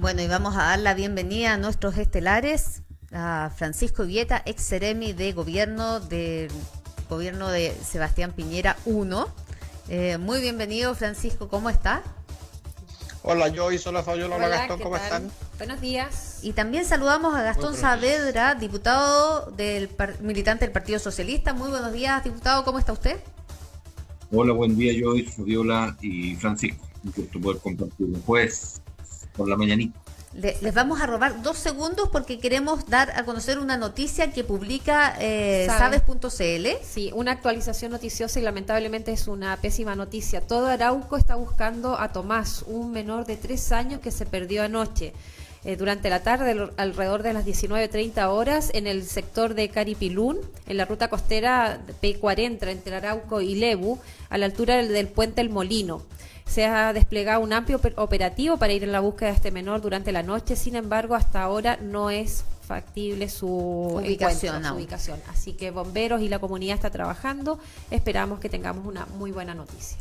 Bueno, y vamos a dar la bienvenida a nuestros estelares, a Francisco Vieta, ex seremi de gobierno de Sebastián Piñera I. Muy bienvenido, Francisco, ¿cómo está? Hola Joyce, hola Fabiola, hola Gastón, ¿cómo están? Buenos días. Y también saludamos a Gastón Saavedra, diputado militante del Partido Socialista. Muy buenos días, diputado, ¿cómo está usted? Hola, buen día Joyce, Fabiola y Francisco. Un gusto poder compartir después por la mañanita. Les vamos a robar 2 segundos porque queremos dar a conocer una noticia que publica sabes.cl. Sí, una actualización noticiosa y lamentablemente es una pésima noticia. Todo Arauco está buscando a Tomás, un menor de 3 años que se perdió anoche. Durante la tarde, alrededor de las 19:30 horas, en el sector de Caripilún, en la ruta costera P40 entre Arauco y Lebu, a la altura del puente El Molino. Se ha desplegado un amplio operativo para ir en la búsqueda de este menor durante la noche, sin embargo, hasta ahora no es factible su ubicación. Así que bomberos y la comunidad está trabajando, esperamos que tengamos una muy buena noticia.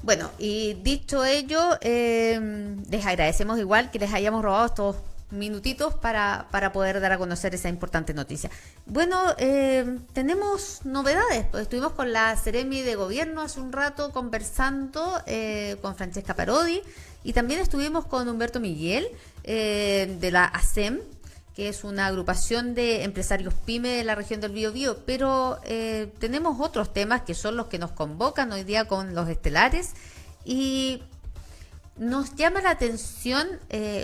Bueno, y dicho ello, les agradecemos igual que les hayamos robado estos minutitos para poder dar a conocer esa importante noticia. Bueno, tenemos novedades. Pues estuvimos con la Seremi de Gobierno hace un rato conversando con Francesca Parodi y también estuvimos con Humberto Miguel de la ASEM, que es una agrupación de empresarios PYME de la región del Biobío, pero tenemos otros temas que son los que nos convocan hoy día con los estelares y nos llama la atención,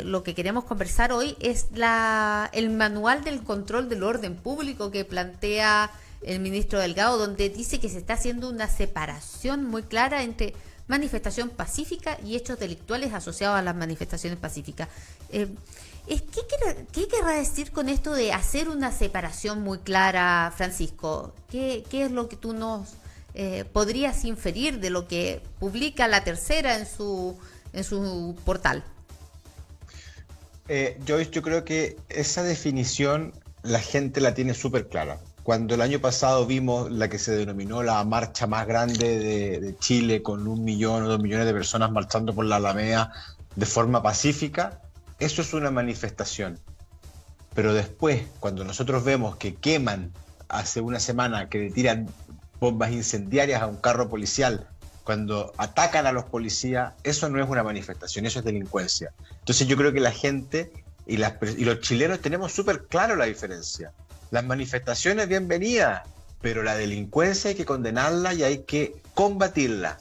lo que queremos conversar hoy es el manual del control del orden público que plantea el ministro Delgado, donde dice que se está haciendo una separación muy clara entre manifestación pacífica y hechos delictuales asociados a las manifestaciones pacíficas. ¿Qué querrá decir con esto de hacer una separación muy clara, Francisco? ¿Qué es lo que tú nos podrías inferir de lo que publica La Tercera en su portal? Joyce, yo creo que esa definición la gente la tiene súper clara. Cuando el año pasado vimos la que se denominó la marcha más grande de Chile, con 1 millón o 2 millones de personas marchando por la Alameda de forma pacífica, eso es una manifestación. Pero después, cuando nosotros vemos que queman hace una semana, que le tiran bombas incendiarias a un carro policial, cuando atacan a los policías, eso no es una manifestación, eso es delincuencia. Entonces yo creo que la gente y los chilenos tenemos súper claro la diferencia. Las manifestaciones, bienvenidas, pero la delincuencia hay que condenarla y hay que combatirla.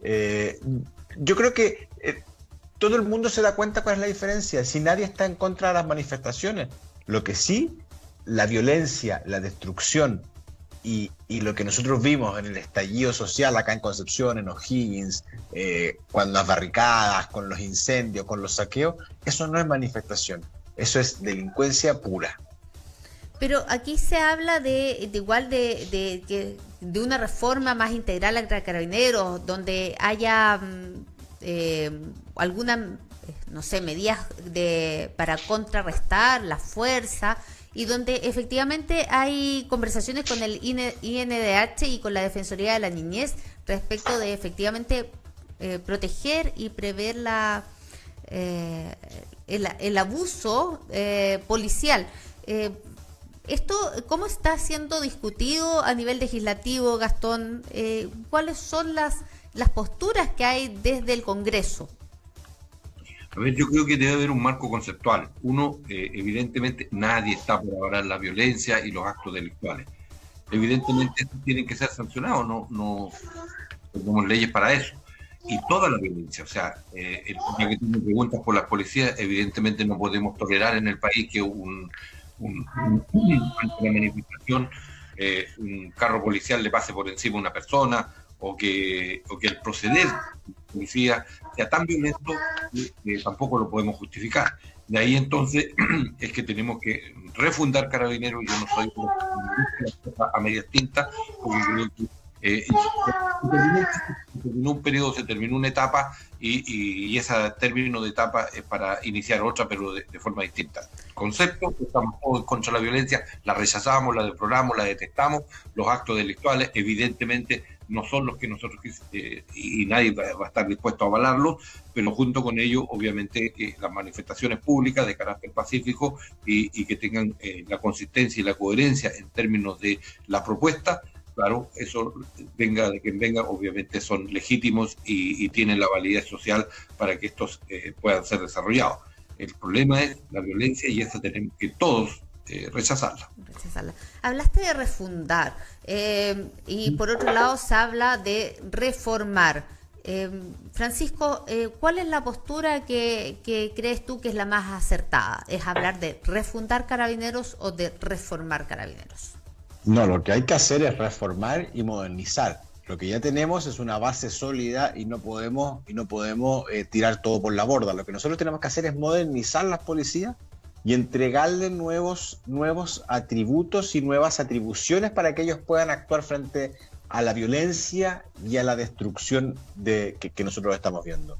Yo creo que todo el mundo se da cuenta cuál es la diferencia, si nadie está en contra de las manifestaciones. Lo que sí, la violencia, la destrucción, y lo que nosotros vimos en el estallido social acá en Concepción, en O'Higgins, con las barricadas, con los incendios, con los saqueos, eso no es manifestación, eso es delincuencia pura. Pero aquí se habla de una reforma más integral a Carabineros, donde haya algunas, no sé, medidas para contrarrestar la fuerza, y donde efectivamente hay conversaciones con el INDH y con la Defensoría de la Niñez respecto de efectivamente proteger y prever el abuso policial. ¿Esto cómo está siendo discutido a nivel legislativo, Gastón? ¿Cuáles son las posturas que hay desde el Congreso? A ver, yo creo que debe haber un marco conceptual. Uno, evidentemente, nadie está por avalar la violencia y los actos delictuales. Evidentemente, estos tienen que ser sancionados, no tenemos leyes para eso. Y toda la violencia, o sea, ya que tú me preguntas por las policías, evidentemente no podemos tolerar en el país que una manifestación, un carro policial le pase por encima a una persona, o que el proceder de la policía sea tan violento que tampoco lo podemos justificar. De ahí entonces es que tenemos que refundar Carabineros. Yo no soy a medias tintas, porque creo que se terminó un periodo, se terminó una etapa y ese término de etapa es para iniciar otra, pero de forma distinta. Concepto, estamos todos contra la violencia, la rechazamos, la deploramos, la detestamos, los actos delictuales evidentemente no son los que nosotros, y nadie va a estar dispuesto a avalarlos, pero junto con ello, obviamente, las manifestaciones públicas de carácter pacífico y que tengan la consistencia y la coherencia en términos de la propuesta. Claro, eso venga de quien venga, obviamente son legítimos y tienen la validez social para que estos puedan ser desarrollados. El problema es la violencia y esa tenemos que todos rechazarla. Hablaste de refundar y por otro lado se habla de reformar. Francisco, ¿cuál es la postura que crees tú que es la más acertada? ¿Es hablar de refundar Carabineros o de reformar Carabineros? No, lo que hay que hacer es reformar y modernizar. Lo que ya tenemos es una base sólida y no podemos tirar todo por la borda. Lo que nosotros tenemos que hacer es modernizar las policías y entregarle nuevos atributos y nuevas atribuciones para que ellos puedan actuar frente a la violencia y a la destrucción que nosotros estamos viendo.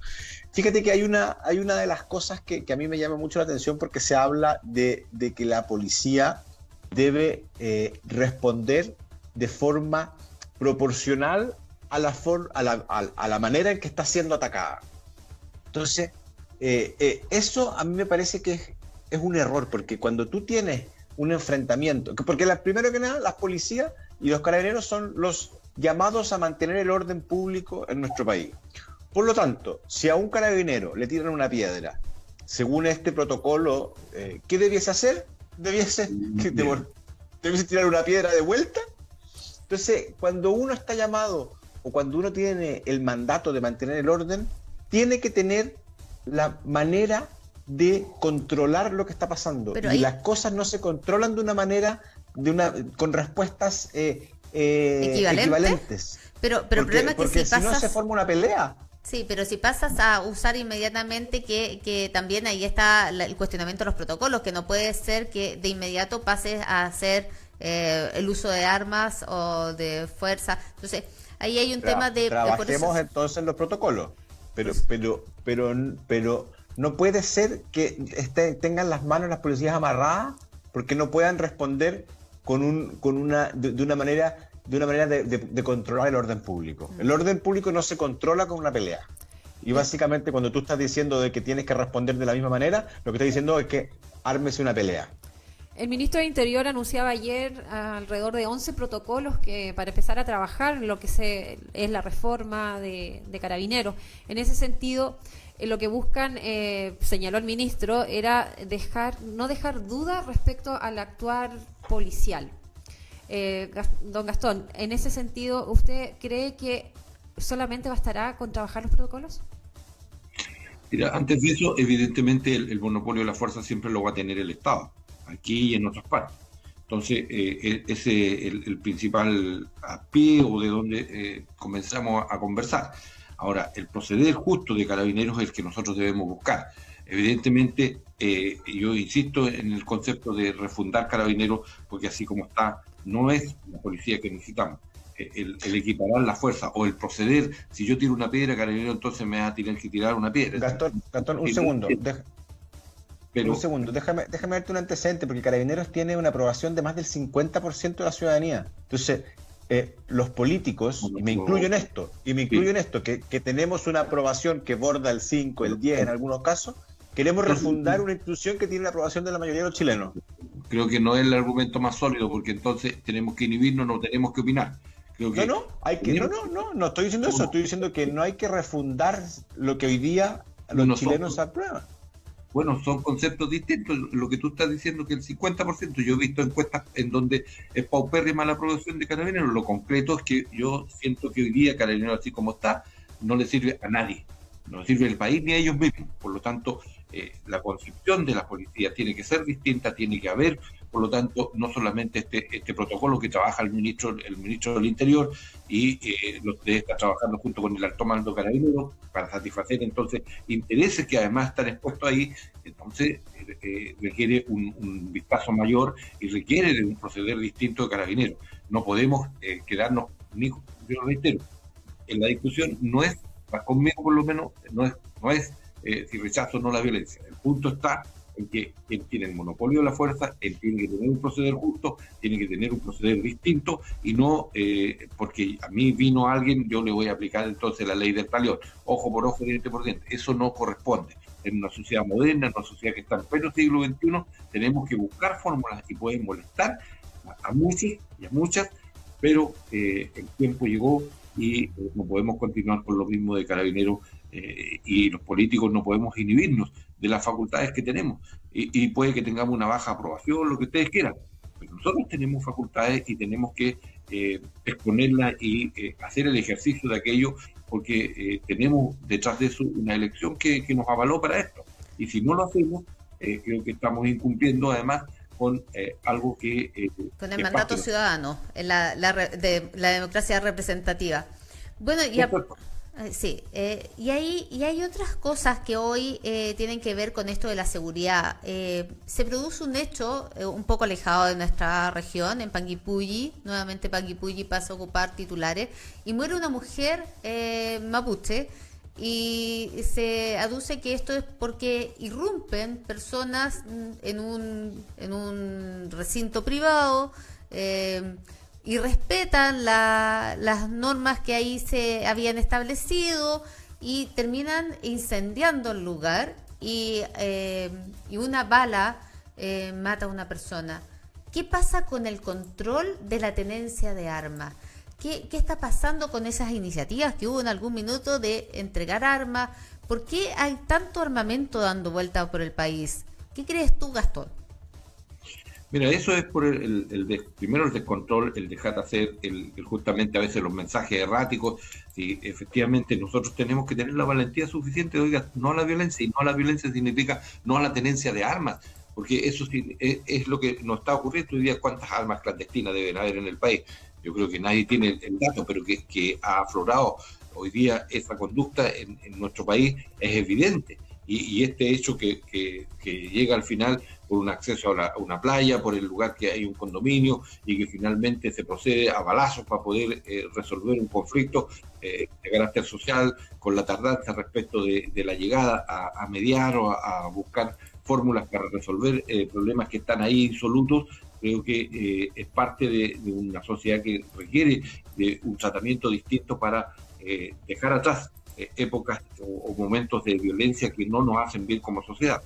Fíjate que hay una de las cosas que a mí me llama mucho la atención, porque se habla de que la policía debe responder de forma proporcional a la manera en que está siendo atacada. Entonces, eso a mí me parece que es un error, porque cuando tú tienes un enfrentamiento, porque primero que nada, las policías y los carabineros son los llamados a mantener el orden público en nuestro país. Por lo tanto, si a un carabinero le tiran una piedra, según este protocolo, ¿qué debiese hacer? Debiese tirar una piedra de vuelta. Entonces, cuando uno está llamado o cuando uno tiene el mandato de mantener el orden, tiene que tener la manera de controlar lo que está pasando. Pero y las cosas no se controlan de una manera, con respuestas equivalentes. Pero el problema es que porque si no se forma una pelea. Sí, pero si pasas a usar inmediatamente, que también ahí está el cuestionamiento de los protocolos, que no puede ser que de inmediato pases a hacer el uso de armas o de fuerza. Entonces, ahí hay un tema de... Trabajemos entonces en los protocolos, pero no puede ser que tengan las manos las policías amarradas porque no puedan responder de una manera de controlar el orden público. El orden público no se controla con una pelea. Y básicamente cuando tú estás diciendo de que tienes que responder de la misma manera, lo que estás diciendo es que ármese una pelea. El ministro de Interior anunciaba ayer alrededor de 11 protocolos que para empezar a trabajar en lo que es la reforma de Carabineros. En ese sentido, lo que buscan, señaló el ministro, era no dejar duda respecto al actuar policial. Don Gastón, en ese sentido, ¿usted cree que solamente bastará con trabajar los protocolos? Mira, antes de eso, evidentemente el monopolio de la fuerza siempre lo va a tener el Estado, aquí y en otras partes. Entonces, ese es el principal pie o de donde comenzamos a conversar. Ahora, el proceder justo de Carabineros es el que nosotros debemos buscar. Evidentemente, yo insisto en el concepto de refundar Carabineros, porque así como está, no es la policía que necesitamos. El equiparar la fuerza o el proceder, si yo tiro una piedra, Carabinero entonces me va a tener que tirar una piedra. Gastón, un segundo. Déjame darte un antecedente, porque Carabineros tiene una aprobación de más del 50% de la ciudadanía. Entonces, los políticos, y me incluyo en esto, que tenemos una aprobación que borda el 5, el 10 en algunos casos, queremos refundar una institución que tiene la aprobación de la mayoría de los chilenos. Creo que no es el argumento más sólido, porque entonces tenemos que inhibirnos, no tenemos que opinar. No estoy diciendo eso, estoy diciendo que no hay que refundar lo que hoy día los chilenos aprueban. Bueno, son conceptos distintos. Lo que tú estás diciendo que el 50%, yo he visto encuestas en donde es paupérrima la aprobación de Carabineros. Lo concreto es que yo siento que hoy día Carabineros, así como está, no le sirve a nadie. No le sirve al país ni a ellos mismos. Por lo tanto, la concepción de la policía tiene que ser distinta, tiene que haber, por lo tanto, no solamente este protocolo que trabaja el ministro del Interior y los debe estar trabajando junto con el alto mando carabinero para satisfacer entonces intereses que además están expuestos ahí. Entonces requiere un vistazo mayor y requiere de un proceder distinto de Carabineros. No podemos quedarnos, yo lo reitero, en la discusión no es, conmigo por lo menos, no es si rechazo o no la violencia. El punto está en que quien tiene el monopolio de la fuerza, él tiene que tener un proceder justo, tiene que tener un proceder distinto, y no porque a mí vino alguien, yo le voy a aplicar entonces la ley del talión, ojo por ojo, diente por diente. Eso no corresponde. En una sociedad moderna, en una sociedad que está en pleno siglo XXI, tenemos que buscar fórmulas y pueden molestar a muchos y a muchas, pero el tiempo llegó y no podemos continuar con lo mismo de Carabineros, y los políticos no podemos inhibirnos de las facultades que tenemos, y puede que tengamos una baja aprobación, lo que ustedes quieran, pero nosotros tenemos facultades y tenemos que exponerlas y hacer el ejercicio de aquello, porque tenemos detrás de eso una elección que nos avaló para esto, y si no lo hacemos, creo que estamos incumpliendo además con algo que... con el mandato ciudadano, en de la democracia representativa. Bueno, sí, y hay otras cosas que hoy tienen que ver con esto de la seguridad. Se produce un hecho un poco alejado de nuestra región, en Panguipulli. Nuevamente Panguipulli pasa a ocupar titulares, y muere una mujer mapuche, y se aduce que esto es porque irrumpen personas en un recinto privado, y respetan las normas que ahí se habían establecido, y terminan incendiando el lugar, y una bala mata a una persona. ¿Qué pasa con el control de la tenencia de armas? ¿Qué está pasando con esas iniciativas que hubo en algún minuto de entregar armas? ¿Por qué hay tanto armamento dando vuelta por el país? ¿Qué crees tú, Gastón? Mira, eso es por primero el descontrol, el dejar de hacer, justamente a veces los mensajes erráticos. Si efectivamente nosotros tenemos que tener la valentía suficiente, oiga, no a la violencia, y no a la violencia significa no a la tenencia de armas, porque eso sí, es lo que nos está ocurriendo hoy día. ¿Cuántas armas clandestinas deben haber en el país? Yo creo que nadie tiene el dato, pero que ha aflorado hoy día esa conducta en nuestro país es evidente. Y este hecho que llega al final por un acceso a una playa, por el lugar que hay un condominio, y que finalmente se procede a balazos para poder resolver un conflicto de carácter social, con la tardanza respecto de la llegada a mediar o a buscar fórmulas para resolver problemas que están ahí insolutos. Creo que es parte de una sociedad que requiere de un tratamiento distinto para dejar atrás épocas o momentos de violencia que no nos hacen bien como sociedad.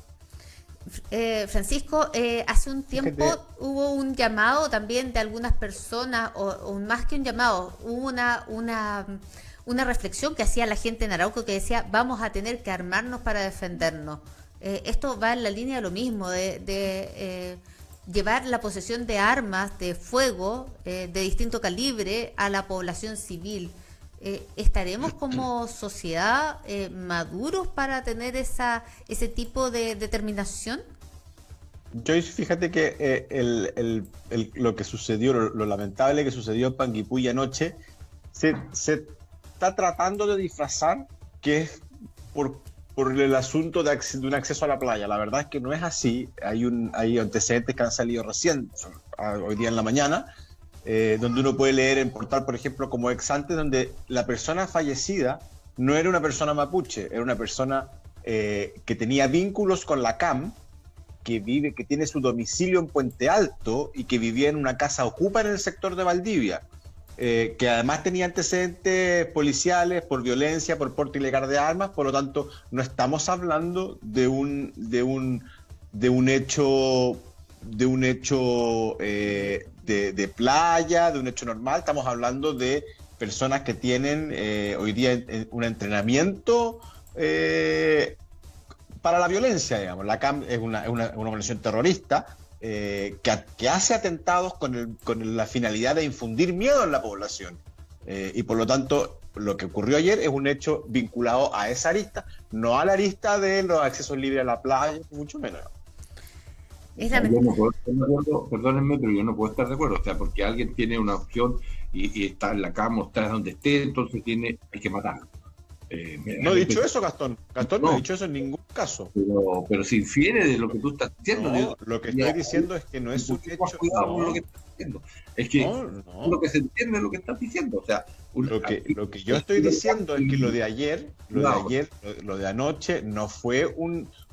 Francisco, hace un tiempo hubo un llamado también de algunas personas, o más que un llamado, hubo una reflexión que hacía la gente en Arauco, que decía: vamos a tener que armarnos para defendernos. Esto va en la línea de lo mismo, de llevar la posesión de armas de fuego de distinto calibre a la población civil. ¿Estaremos como sociedad maduros para tener ese tipo de determinación? Joyce, fíjate que lo que sucedió, lo lamentable que sucedió en Panguipulli anoche, se está tratando de disfrazar que es por el asunto de un acceso a la playa. La verdad es que no es así. Hay antecedentes que han salido recién, hoy día en la mañana, donde uno puede leer en portal, por ejemplo, como ex ante, donde la persona fallecida no era una persona mapuche, era una persona que tenía vínculos con la CAM, que tiene su domicilio en Puente Alto y que vivía en una casa ocupa en el sector de Valdivia, que además tenía antecedentes policiales por violencia, por porte ilegal de armas. Por lo tanto, no estamos hablando de un hecho de playa, de un hecho normal. Estamos hablando de personas que tienen hoy día un entrenamiento para la violencia, digamos. La CAM es una organización terrorista que hace atentados con la finalidad de infundir miedo en la población. Y por lo tanto, lo que ocurrió ayer es un hecho vinculado a esa arista, no a la arista de los accesos libres a la playa, mucho menos. Yo no puedo estar de acuerdo, perdónenme, pero yo no puedo estar de acuerdo, o sea, porque alguien tiene una opción y está en la cama o está donde esté, entonces hay que matarlo. No he dicho eso, Gastón. No he dicho eso en ningún caso. Pero se infiere de lo que tú estás diciendo. No, lo que estoy diciendo es que no es un hecho. Cuidado con lo que estás diciendo. Es que lo que se entiende es lo que estás diciendo. O sea, lo que yo estoy diciendo es que lo de anoche no fue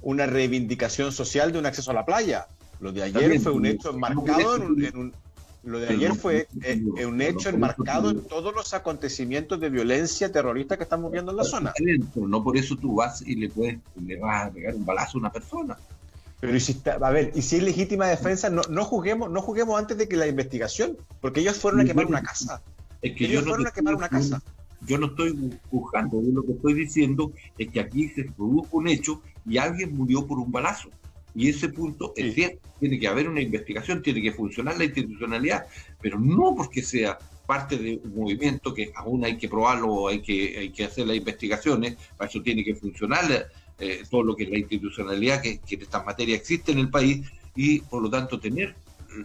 una reivindicación social de un acceso a la playa. Lo de ayer También, fue un hecho enmarcado lo de ayer fue un hecho enmarcado en todos los acontecimientos de violencia terrorista que estamos viendo en la zona. Pero no por eso tú vas y le vas a pegar un balazo a una persona. Pero y si y si es legítima defensa, no juzguemos antes de que la investigación, porque ellos fueron a quemar una casa. Es que ellos fueron a quemar una casa. Yo no estoy juzgando, yo lo que estoy diciendo es que aquí se produjo un hecho y alguien murió por un balazo. Y ese punto es cierto, tiene que haber una investigación, tiene que funcionar la institucionalidad, pero no porque sea parte de un movimiento que aún hay que probarlo, hay que hacer las investigaciones, para eso tiene que funcionar todo lo que es la institucionalidad que en estas materias existe en el país, y por lo tanto tener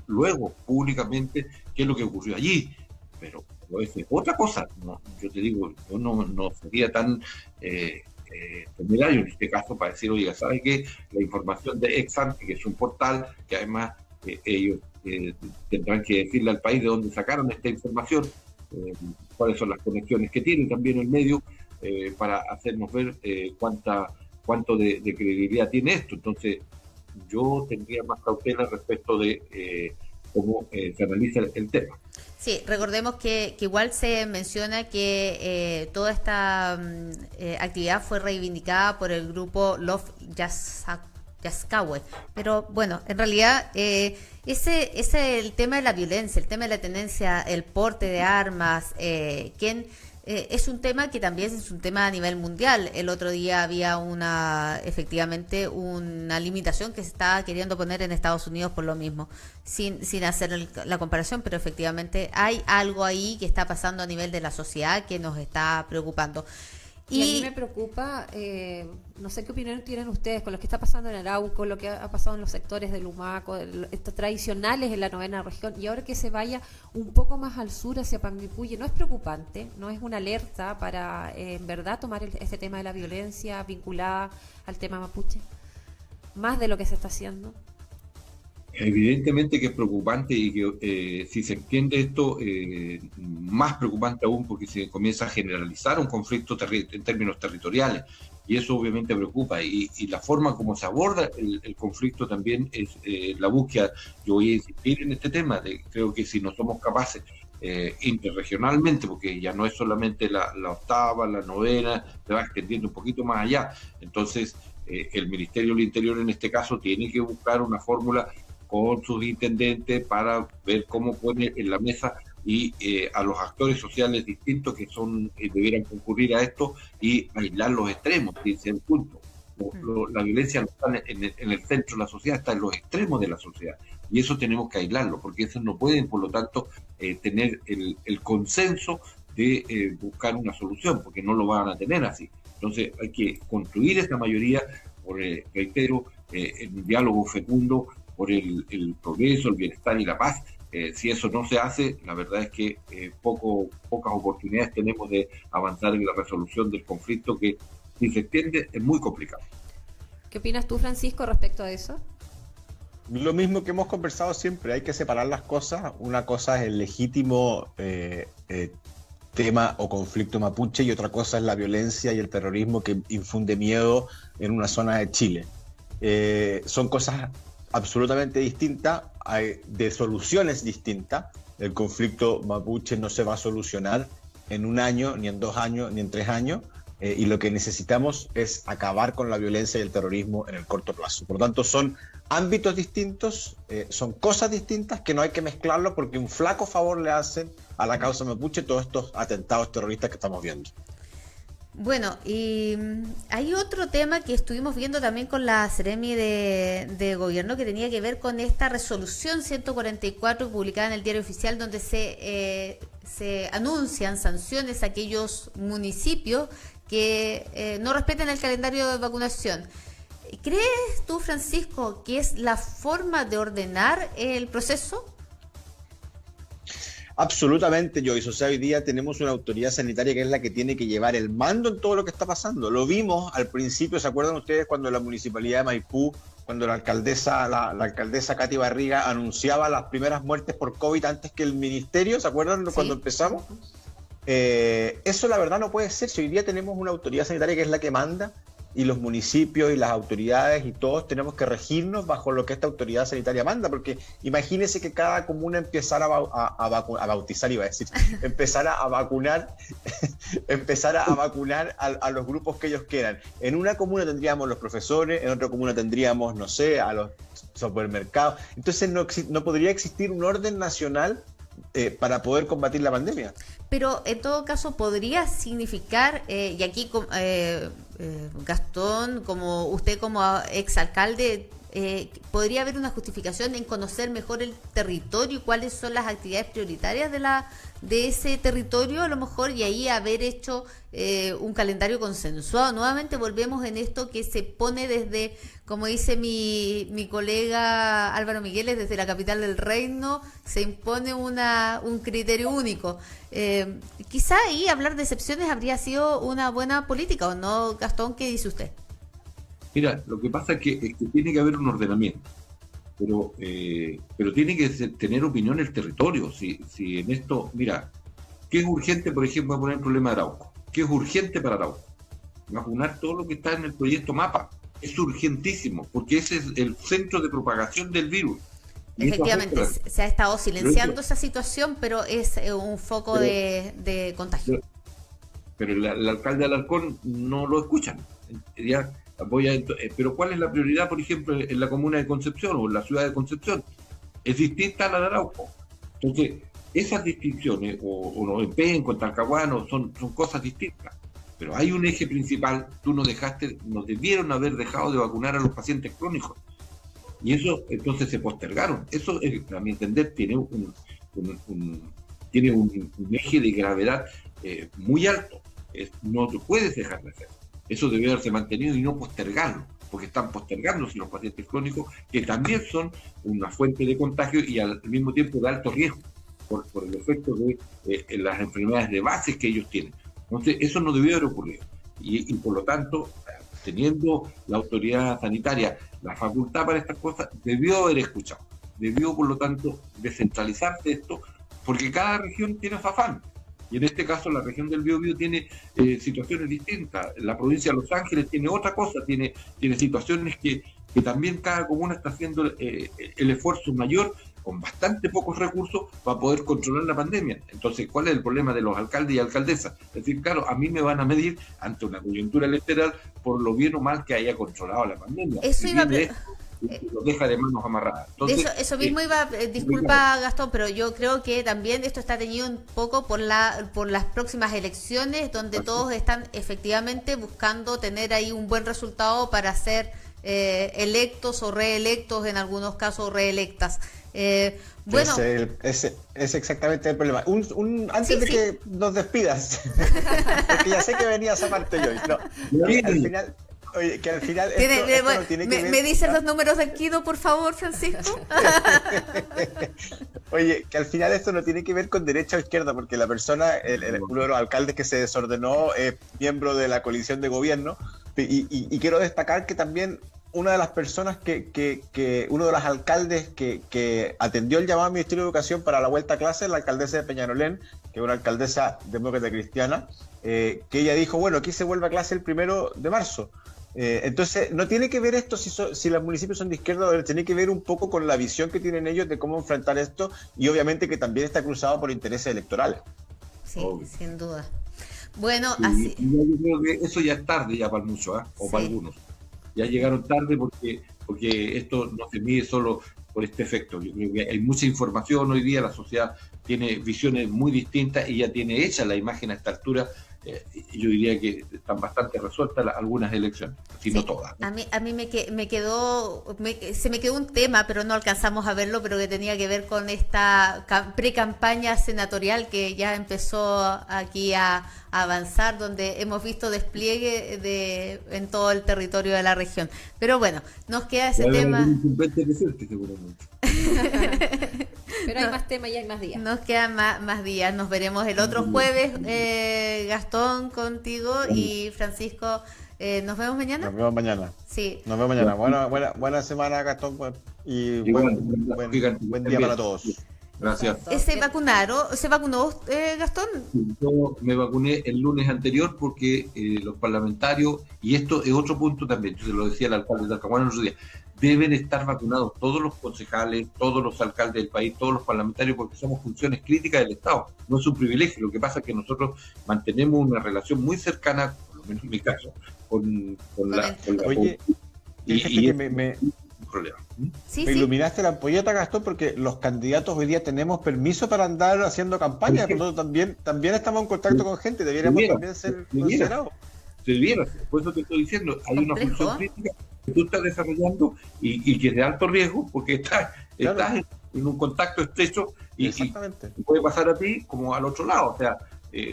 luego públicamente qué es lo que ocurrió allí. Pero es otra cosa, ¿no? Yo te digo, yo no sería tan temerario en este caso para decir, oiga, ¿sabe qué? La información de Exante, que es un portal que además ellos tendrán que decirle al país de dónde sacaron esta información, cuáles son las conexiones que tiene también el medio, para hacernos ver cuánto de credibilidad tiene esto. Entonces, yo tendría más cautela respecto de cómo se analiza el tema. Sí, recordemos que igual se menciona que toda esta actividad fue reivindicada por el grupo Love Yaskawe, pero bueno, en realidad ese es el tema de la violencia, el tema de la tenencia, el porte de armas, es un tema que también es un tema a nivel mundial. El otro día había efectivamente una limitación que se estaba queriendo poner en Estados Unidos por lo mismo, sin hacer la comparación, pero efectivamente hay algo ahí que está pasando a nivel de la sociedad que nos está preocupando. Y a mí me preocupa, no sé qué opinión tienen ustedes con lo que está pasando en Arauco, lo que ha pasado en los sectores de Lumaco, tradicionales en la 9ª región, y ahora que se vaya un poco más al sur hacia Panguipulli. ¿No es preocupante? ¿No es una alerta para, en verdad, tomar este tema de la violencia vinculada al tema mapuche? Más de lo que se está haciendo. Evidentemente que es preocupante, y que si se entiende esto, más preocupante aún, porque se comienza a generalizar un conflicto en términos territoriales, y eso obviamente preocupa, y la forma como se aborda el conflicto también es la búsqueda. Yo voy a insistir en este tema, creo que si no somos capaces interregionalmente, porque ya no es solamente la 8ª, la 9ª, se va extendiendo un poquito más allá, entonces el Ministerio del Interior en este caso tiene que buscar una fórmula con sus intendentes para ver cómo pone en la mesa y a los actores sociales distintos que debieran concurrir a esto, y aislar los extremos, ese es el punto. La violencia no está en el centro de la sociedad, está en los extremos de la sociedad, y eso tenemos que aislarlo, porque esos no pueden, por lo tanto, tener el consenso de buscar una solución, porque no lo van a tener así. Entonces hay que construir esta mayoría, reitero, en un diálogo fecundo, por el progreso, el bienestar y la paz. Si eso no se hace, la verdad es que pocas oportunidades tenemos de avanzar en la resolución del conflicto, que si se extiende es muy complicado. ¿Qué opinas tú, Francisco, respecto a eso? Lo mismo que hemos conversado siempre, hay que separar las cosas. Una cosa es el legítimo tema o conflicto mapuche, y otra cosa es la violencia y el terrorismo que infunde miedo en una zona de Chile. Son cosas absolutamente distintas, de soluciones distintas. El conflicto mapuche no se va a solucionar en un año, ni en 2 años, ni en 3 años, y lo que necesitamos es acabar con la violencia y el terrorismo en el corto plazo. Por lo tanto, son ámbitos distintos, son cosas distintas que no hay que mezclarlo, porque un flaco favor le hacen a la causa mapuche todos estos atentados terroristas que estamos viendo. Bueno, y hay otro tema que estuvimos viendo también con la Seremi de Gobierno, que tenía que ver con esta resolución 144 publicada en el Diario Oficial, donde se anuncian sanciones a aquellos municipios que no respeten el calendario de vacunación. ¿Crees tú, Francisco, que es la forma de ordenar el proceso? Absolutamente, Joyce. O sea, hoy día tenemos una autoridad sanitaria que es la que tiene que llevar el mando en todo lo que está pasando. Lo vimos al principio, ¿se acuerdan ustedes cuando la Municipalidad de Maipú, cuando la alcaldesa Katy Barriga anunciaba las primeras muertes por COVID antes que el ministerio? ¿Se acuerdan cuando empezamos? Eso la verdad no puede ser. Si hoy día tenemos una autoridad sanitaria que es la que manda, y los municipios y las autoridades y todos tenemos que regirnos bajo lo que esta autoridad sanitaria manda, porque imagínese que cada comuna empezara a bautizar, iba a decir, empezara a vacunar a los grupos que ellos quieran. En una comuna tendríamos los profesores, en otra comuna tendríamos, no sé, a los supermercados. Entonces no podría existir un orden nacional para poder combatir la pandemia. Pero en todo caso podría significar, y aquí Gastón, como usted como exalcalde, podría haber una justificación en conocer mejor el territorio y cuáles son las actividades prioritarias de ese territorio, a lo mejor, y ahí haber hecho un calendario consensuado. Nuevamente volvemos en esto que se pone desde, como dice mi colega Álvaro Migueles, desde la capital del reino, se impone un criterio único. Quizá ahí hablar de excepciones habría sido una buena política, ¿o no, Gastón? ¿Qué dice usted? Mira, lo que pasa es que tiene que haber un ordenamiento, pero tiene que tener opinión el territorio. Si en esto, mira, ¿qué es urgente, por ejemplo, poner el problema de Arauco? ¿Qué es urgente para Arauco? Vacunar todo lo que está en el proyecto MAPA. Es urgentísimo, porque ese es el centro de propagación del virus. Efectivamente, se ha estado silenciando esa situación, pero es un foco de contagio. Pero el alcalde de Alarcón no lo escuchan. Ya, pero ¿cuál es la prioridad, por ejemplo, en la comuna de Concepción o en la ciudad de Concepción? Es distinta a la de Arauco. Entonces, esas distinciones, o los Penco, en Talcahuano, son cosas distintas. Pero hay un eje principal. Nos debieron haber dejado de vacunar a los pacientes crónicos. Y eso, entonces, se postergaron. Eso, a mi entender, tiene un eje de gravedad muy alto. No te puedes dejar de hacer. Eso debe haberse mantenido y no postergarlo, porque están postergándose los pacientes crónicos, que también son una fuente de contagio y al mismo tiempo de alto riesgo por el efecto de las enfermedades de base que ellos tienen. Entonces, eso no debió haber ocurrido. Y por lo tanto, teniendo la autoridad sanitaria la facultad para estas cosas, debió haber escuchado. Debió, por lo tanto, descentralizarse esto, porque cada región tiene su afán. Y en este caso la región del Biobío tiene situaciones distintas. La provincia de Los Ángeles tiene otra cosa, tiene situaciones que también cada comuna está haciendo el esfuerzo mayor con bastante pocos recursos para poder controlar la pandemia. Entonces, ¿cuál es el problema de los alcaldes y alcaldesas? Es decir, claro, a mí me van a medir ante una coyuntura electoral por lo bien o mal que haya controlado la pandemia. Eso iba a lo deja de manos amarradas. Entonces, eso mismo iba, disculpa Gastón, pero yo creo que también esto está teñido un poco por las próximas elecciones, donde todos están efectivamente buscando tener ahí un buen resultado para ser electos o reelectos, en algunos casos reelectas. Bueno, ese es exactamente el problema. Antes de que nos despidas, porque ya sé que venías a parte yo. Al final... Oye, que al final esto no tiene que ver... ¿Me dicen los números del Kido, por favor, Francisco? Oye, que al final esto no tiene que ver con derecha o izquierda, porque la persona, uno de los alcaldes que se desordenó es miembro de la coalición de gobierno, y quiero destacar que también una de las personas uno de los alcaldes que atendió el llamado al Ministerio de Educación para la vuelta a clase, la alcaldesa de Peñalolén, que es una alcaldesa demócrata cristiana, que ella dijo, bueno, aquí se vuelve a clase el 1 de marzo. Entonces, no tiene que ver esto si los municipios son de izquierda o de derecha, tiene que ver un poco con la visión que tienen ellos de cómo enfrentar esto, y obviamente que también está cruzado por intereses electorales. Sí, sin duda. Bueno, sí, así... Yo creo que eso ya es tarde ya para muchos, o para algunos. Ya llegaron tarde porque esto no se mide solo por este efecto. Yo creo que hay mucha información hoy día, la sociedad tiene visiones muy distintas y ya tiene hecha la imagen a esta altura. Yo diría que están bastante resueltas algunas elecciones, si no todas, ¿no? A mí se me quedó un tema, pero no alcanzamos a verlo, pero que tenía que ver con esta pre-campaña senatorial que ya empezó aquí a avanzar, donde hemos visto despliegue en todo el territorio de la región. Pero bueno, nos queda ese tema. Pero hay más temas y hay más días. Nos quedan más días. Nos veremos el otro jueves, Gastón, contigo, y Francisco. ¿Nos vemos mañana? Nos vemos mañana. Sí. Nos vemos mañana. Buena semana, Gastón, y buen día para todos. Gracias. ¿Se vacunó Gastón? Yo me vacuné el lunes anterior porque los parlamentarios, y esto es otro punto también, yo se lo decía al alcalde de Talcahuano el otro día, deben estar vacunados todos los concejales, todos los alcaldes del país, todos los parlamentarios, porque somos funciones críticas del Estado. No es un privilegio, lo que pasa es que nosotros mantenemos una relación muy cercana, por lo menos en mi caso, con la Oye, y que me problema. Sí, me iluminaste la ampolleta, Gastón, porque los candidatos hoy día tenemos permiso para andar haciendo campaña. Nosotros también estamos en contacto con gente, deberíamos también ser considerados. Se debiera, por eso te estoy diciendo, hay una función crítica que tú estás desarrollando y que es de alto riesgo porque estás en un contacto estrecho y puede pasar a ti como al otro lado. O sea,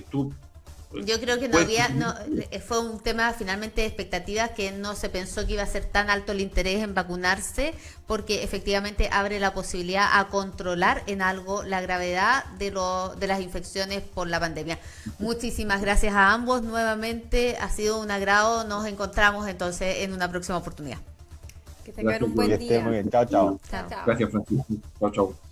tú... Yo creo que fue un tema finalmente de expectativas, que no se pensó que iba a ser tan alto el interés en vacunarse, porque efectivamente abre la posibilidad a controlar en algo la gravedad de las infecciones por la pandemia. Muchísimas gracias a ambos nuevamente, ha sido un agrado, nos encontramos entonces en una próxima oportunidad. Que tengan un buen día. Muy bien. Chao, chao. Chao. Gracias, Francisco. Chao, chao.